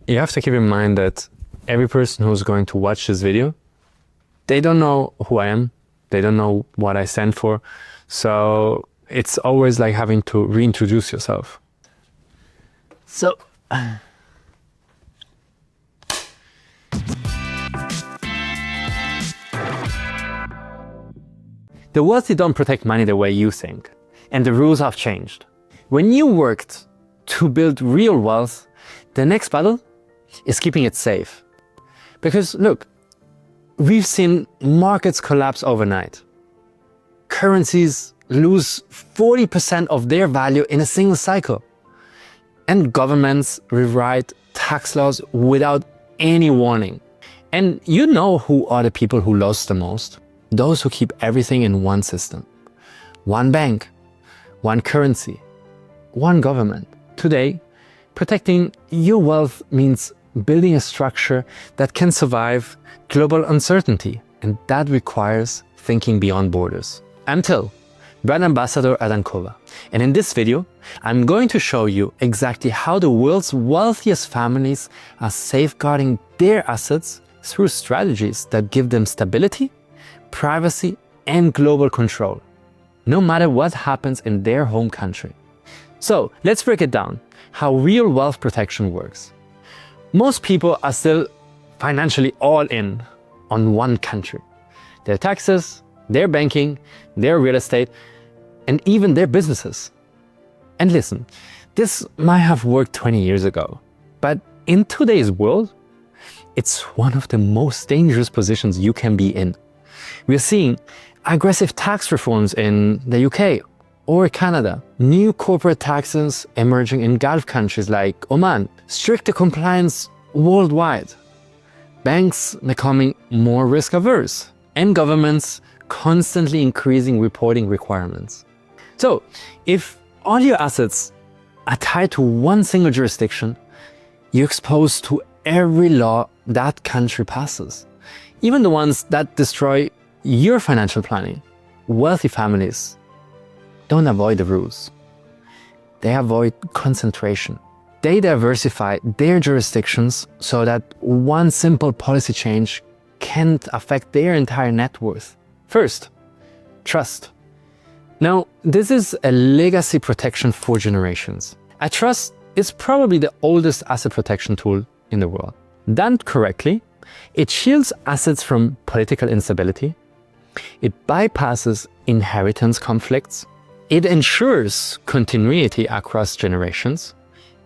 You have to keep in mind that every person who's going to watch this video, they don't know who I am. They don't know what I stand for. So it's always like having to reintroduce yourself. So, the wealthy don't protect money the way you think, and the rules have changed. When you worked to build real wealth, the next battle is keeping it safe. Because look, we've seen markets collapse overnight. Currencies lose 40% of their value in a single cycle. And governments rewrite tax laws without any warning. And you know who are the people who lost the most? Those who keep everything in one system. One bank, one currency, one government. Today, protecting your wealth means building a structure that can survive global uncertainty, and that requires thinking beyond borders. I'm Thyll, brand ambassador at Ankova, and in this video, I'm going to show you exactly how the world's wealthiest families are safeguarding their assets through strategies that give them stability, privacy, and global control, no matter what happens in their home country. So let's break it down, how real wealth protection works. Most people are still financially all in on one country. Their taxes, their banking, their real estate, and even their businesses. And listen, this might have worked 20 years ago, but in today's world, it's one of the most dangerous positions you can be in. We're seeing aggressive tax reforms in the UK or Canada, new corporate taxes emerging in Gulf countries like Oman, stricter compliance worldwide, banks becoming more risk averse, and governments constantly increasing reporting requirements. So, if all your assets are tied to one single jurisdiction, you're exposed to every law that country passes, even the ones that destroy your financial planning. Wealthy families don't avoid the rules. They avoid concentration. They diversify their jurisdictions so that one simple policy change can't affect their entire net worth. First, trust. Now, this is a legacy protection for generations. A trust is probably the oldest asset protection tool in the world. Done correctly, it shields assets from political instability, it bypasses inheritance conflicts, it ensures continuity across generations,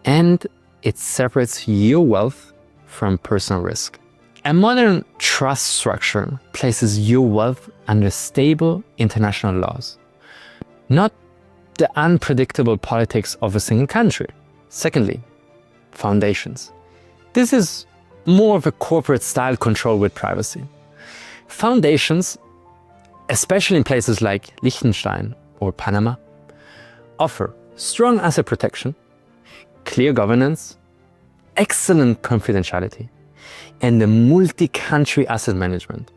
and it separates your wealth from personal risk. A modern trust structure places your wealth under stable international laws, not the unpredictable politics of a single country. Secondly, foundations. This is more of a corporate style control with privacy. Foundations, especially in places like Liechtenstein or Panama, offer strong asset protection, clear governance, excellent confidentiality, and a multi-country asset management.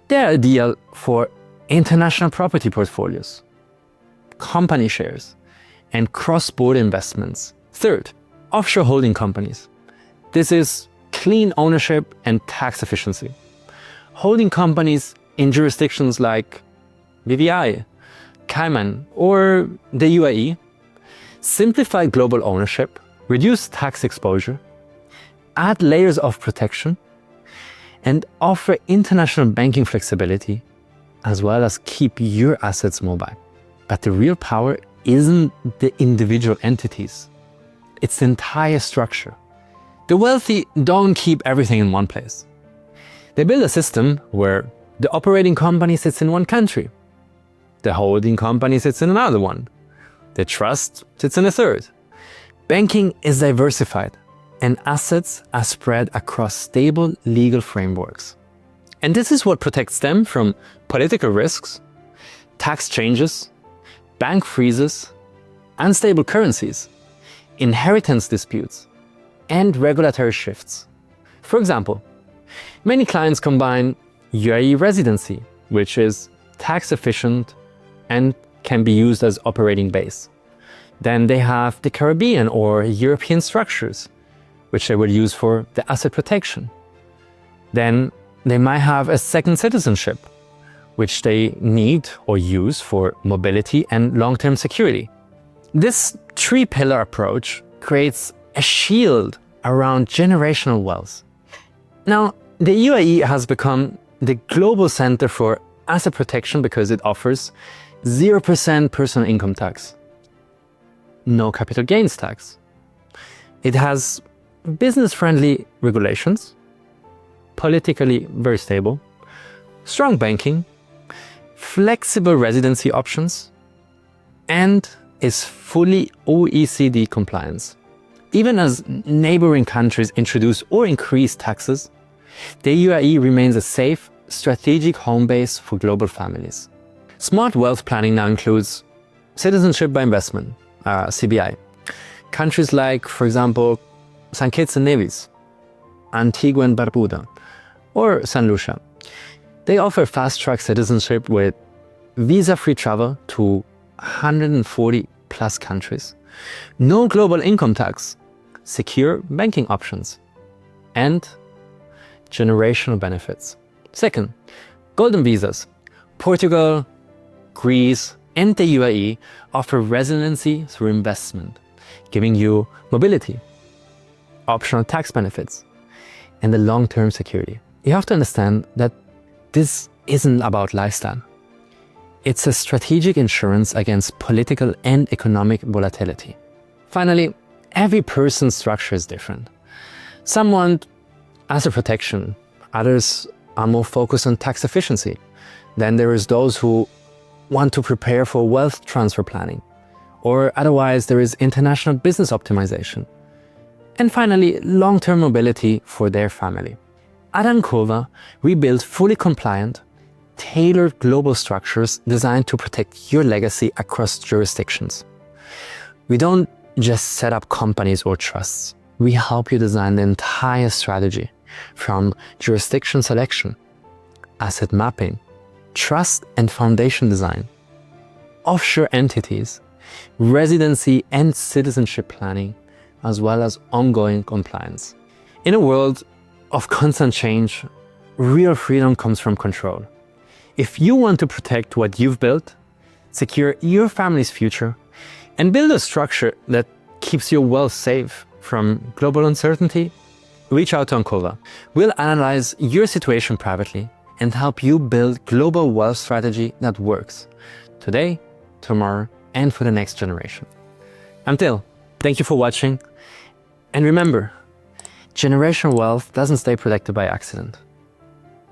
They're ideal for international property portfolios, company shares, and cross-border investments. Third, offshore holding companies. This is clean ownership and tax efficiency. Holding companies in jurisdictions like BVI, Cayman, or the UAE simplify global ownership, reduce tax exposure, add layers of protection, and offer international banking flexibility, as well as keep your assets mobile. But the real power isn't the individual entities, it's the entire structure. The wealthy don't keep everything in one place. They build a system where the operating company sits in one country, the holding company sits in another one, the trust sits in a third. Banking is diversified, and assets are spread across stable legal frameworks. And this is what protects them from political risks, tax changes, bank freezes, unstable currencies, inheritance disputes, and regulatory shifts. For example, many clients combine UAE residency, which is tax efficient and can be used as operating base. Then they have the Caribbean or European structures, which they will use for the asset protection. Then they might have a second citizenship, which they need or use for mobility and long-term security. This three-pillar approach creates a shield around generational wealth. Now, the UAE has become the global center for asset protection because it offers 0% personal income tax, no capital gains tax. It has business-friendly regulations, politically very stable, strong banking, flexible residency options, and is fully OECD compliant. Even as neighboring countries introduce or increase taxes, the UAE remains a safe, strategic home base for global families. Smart wealth planning now includes citizenship by investment, CBI. Countries like, for example, St. Kitts and Nevis, Antigua and Barbuda, or St. Lucia. They offer fast-track citizenship with visa-free travel to 140 plus countries, no global income tax, secure banking options, and generational benefits. Second, golden visas. Portugal, Greece, and the UAE offer residency through investment, giving you mobility, optional tax benefits, and the long-term security. You have to understand that this isn't about lifestyle. It's a strategic insurance against political and economic volatility. Finally, every person's structure is different. Some want asset protection, others are more focused on tax efficiency. Then there is those who want to prepare for wealth transfer planning, or otherwise there is international business optimization. And finally, long-term mobility for their family. At Ankova, we build fully compliant, tailored global structures designed to protect your legacy across jurisdictions. We don't just set up companies or trusts. We help you design the entire strategy, from jurisdiction selection, asset mapping, trust and foundation design, offshore entities, residency and citizenship planning, as well as ongoing compliance. In a world of constant change, real freedom comes from control. If you want to protect what you've built, secure your family's future, and build a structure that keeps your wealth safe from global uncertainty, reach out to Ankova. We'll analyze your situation privately and help you build global wealth strategy that works today, tomorrow, and for the next generation. I'm Thyll. Thank you for watching. And remember, generational wealth doesn't stay protected by accident.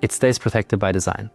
It stays protected by design.